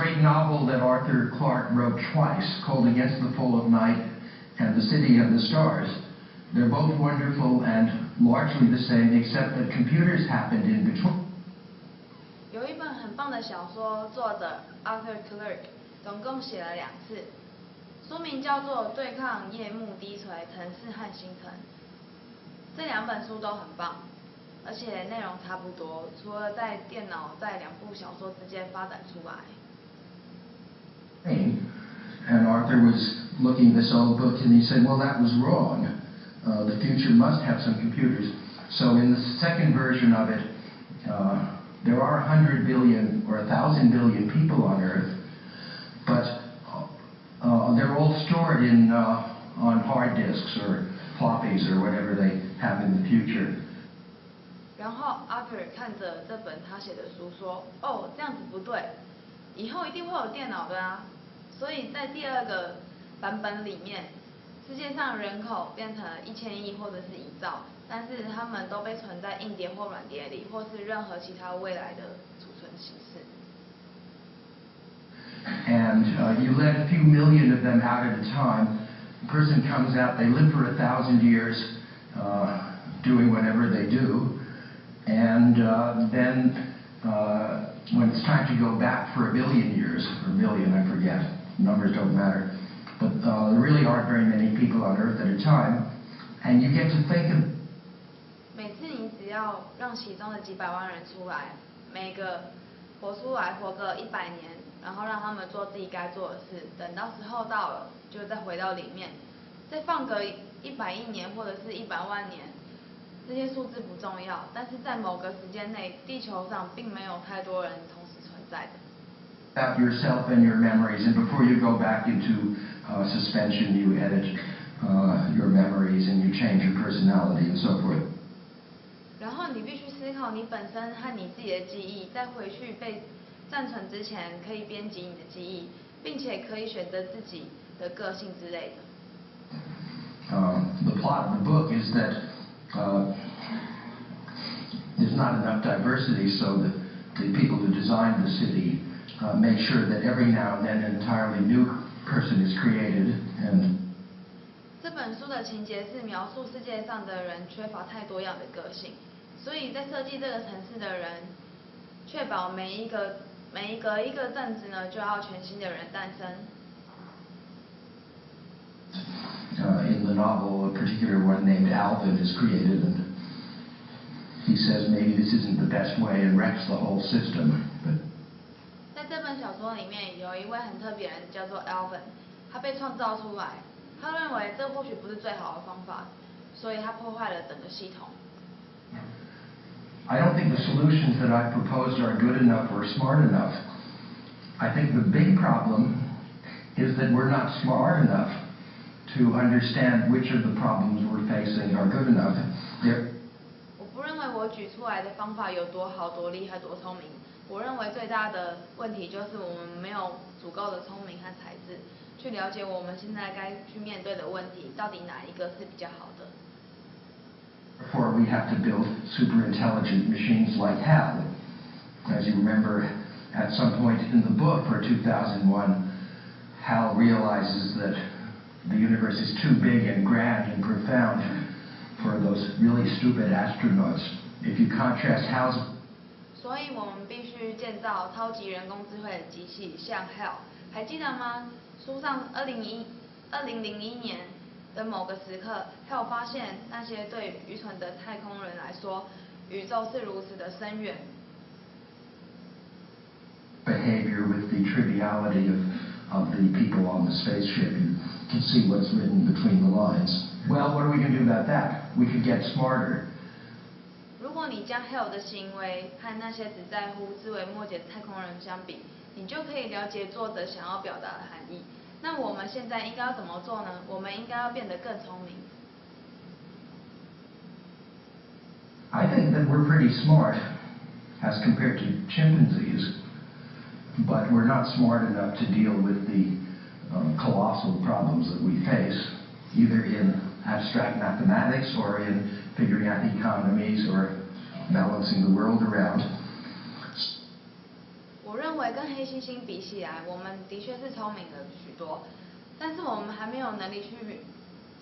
great novel that Arthur Clarke wrote twice, called Against the Fall of Night and The City of the Stars. They're both wonderful and largely the same, except that computers happened in between. 有一本很棒的小说，作者 Arthur Clarke 总共写了2次，书名叫做《对抗夜幕低垂：城市和星辰》。这2本书都很棒，而且内容差不多，除了在电脑在2部小说之间发展出来。And Arthur was looking at this old book and he said, well, that was wrong. The future must have some computers. So in the second version of it, there are 100 billion or 1,000 billion people on Earth, but they're all stored on hard disks or floppies or whatever they have in the future. 然后 Arthur 看着这本他写的书说：“哦，这样子不对，以后一定会有电脑的啊。”所以在第2个版本里面，世界上人口变成了1000亿或者是1兆，但是它们都被存在硬碟或软碟里，或是任何其他未来的储存形式。And you let a few million of them out at a time. A person comes out, they live for 1,000 years, doing whatever they do, and then when it's time to go back for 1 billion years, or 1 million, I forget, numbers don't matter, but there really aren't very many people on Earth at a time, and you get to think of. 每次你只要让其中的几百万人出来，每个活出来活个100年，然后让他们做自己该做的事，等到时候到了，就再回到里面，再放个100亿年或者是100万年，这些数字不重要，但是在某个时间内，地球上并没有太多人同时存在的。About yourself and your memories, and before you go back into suspension, you edit your memories and you change your personality and so forth. 然后你必须思考你本身和你自己的记忆，在回去被暂存之前，可以编辑你的记忆，并且可以选择自己的个性之类的。The plot of the book is that there's not enough diversity, so that the people who designed the city make sure that every now and then an entirely new person is created. And 这本书的情节是描述世界上的人缺乏太多样的个性，所以在设计这个城市的人，确保每一个镇子呢，就要全新的人诞生。In the novel, a particular one named Evelyn is created, and he says maybe this isn't the best way and wrecks the whole system. But 在这本小说里面，有一位很特别的人叫做 Evelyn， 他被创造出来，他认为这或许不是最好的方法，所以他破坏了整个系统。I don't think the solutions that I've proposed are good enough or smart enough. I think the big problem is that we're not smart enough to understand which of the problems we're facing are good enough. 我不认为我举出来的方法有多好、多厉害、多聪明。我认为最大的问题就是我们没有足够的聪明和才智，去了解我们现在该去面对的问题，到底哪一个是比较好的。Therefore, we have to build super intelligent machines like HAL. As you remember, at some point in the book for 2001, HAL realizes that the universe is too big and grand and profound for those really stupid astronauts. If you contrast HAL's 所以我们必须建造超级人工智慧的机器，像 HAL， 还记得吗？书上2001年的某个时刻 ，HAL 发现那些对愚蠢的太空人来说，宇宙是如此的深远。Behavior with the triviality of the people on the spaceship. You can see what's written between the lines. Well, what are we going to do about that? We could get smarter. 如果你将 HAL 的行为和那些只在乎枝微末节的太空人相比，你就可以了解作者想要表达的含义。那我们现在应该要怎么做呢？我们应该要变得更聪明。I think that we're pretty smart as compared to chimpanzees, but we're not smart enough to deal with the colossal problems that we face, either in abstract mathematics or in figuring out economies or balancing the world around. 我认为跟黑猩猩比起来，我们的确是聪明了许多，但是我们还没有能力去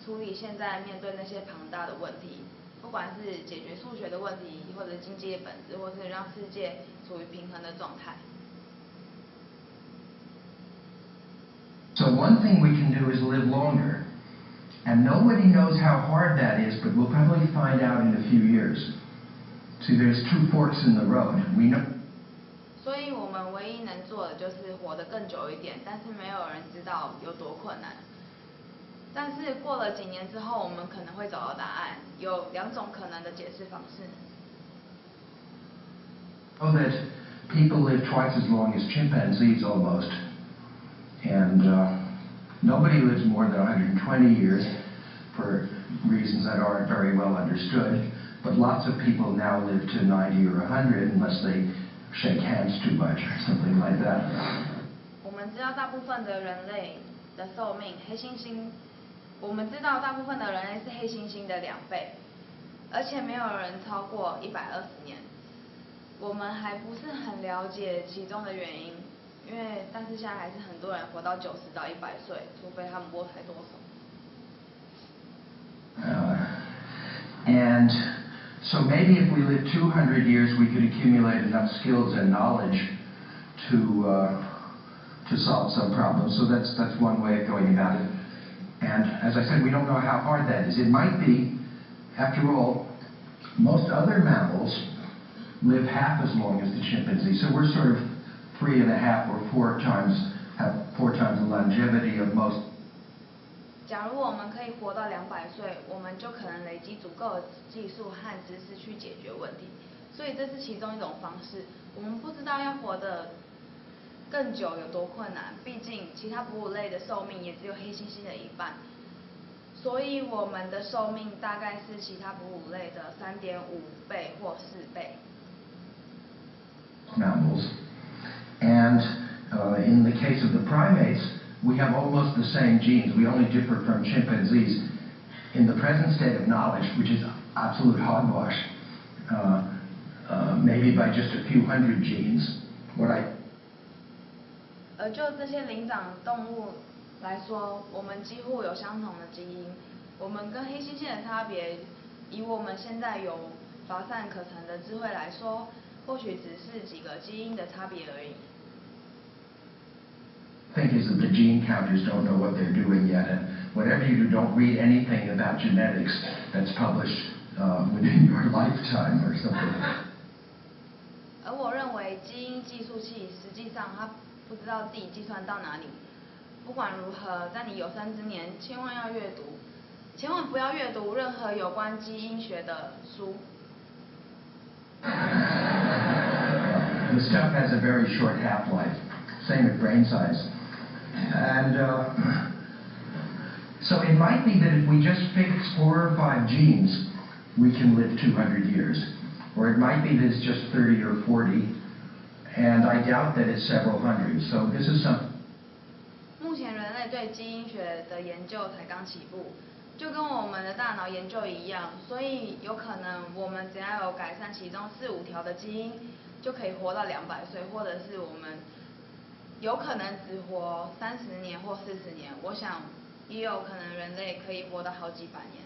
处理现在面对那些庞大的问题，不管是解决数学的问题，或者经济的本质，或是让世界处于平衡的状态。So one thing we can do is live longer. And nobody knows how hard that is, but we'll probably find out in a few years. See, there's two forks in the road. We know. 所以我们唯一能做的就是活得更久一点，但是没有人知道有多困难。但是过了几年之后，我们可能会找到答案。有2种可能的解释方式。Know that people live twice as long as chimpanzees almost, and nobody lives more than 120 years for reasons that aren't very well understood. But lots of people now live to 90 or 100 unless they shake hands too much or something like that. 我们知道大部分的人类的寿命，我们知道大部分的人类是黑猩猩的2倍，而且没有人超过120年。我们还不是很了解其中的原因，但是现在还是很多人活到90到100岁，除非他们握太多手。And so maybe if we live 200 years, we could accumulate enough skills and knowledge to solve some problems. So that's one way of going about it. And as I said, we don't know how hard that is. It might be, after all, most other mammals live half as long as the chimpanzee. So we're sort of 3.5 or 4 times the longevity of most. 假如我们可以活到200岁，我们就可能累积足够的技术和知识去解决问题。所以这是其中一种方式。我们不知道要活得更久有多困难，毕竟其他哺乳类的寿命也只有黑猩猩的1半，所以我们的寿命大概是其他哺乳类的3.5倍或4倍。Mammals, and in the case of the primates, we have almost the same genes. We only differ from chimpanzees in the present state of knowledge, which is absolute hogwash, maybe by just a few hundred genes. 就这些灵长动物来说，我们几乎有相同的基因。我们跟黑猩猩的差别，以我们现在有乏善可陈的智慧来说，或许只是几个基因的差别而已。Think is that the gene counters don't know what they're doing yet, and whatever you do, don't read anything about genetics that's published within your lifetime or something. 而我认为基因计数器实际上它不知道自己计算到哪里。不管如何，在你有生之年，千万要阅读，千万不要阅读任何有关基因学的书。The stuff has a very short half-life. Same with brain science. And so it might be that if we just fix 4 or 5 genes, we can live 200 years. Or it might be that it's just 30 or 40, and I doubt that it's several hundred. So this is some. 目前人类对基因学的研究才刚起步，就跟我们的大脑研究一样，所以有可能我们只要有改善其中4、5条的基因，就可以活到200岁，或者是我们有可能只活30年或40年。我想也有可能人类可以活到好几百年。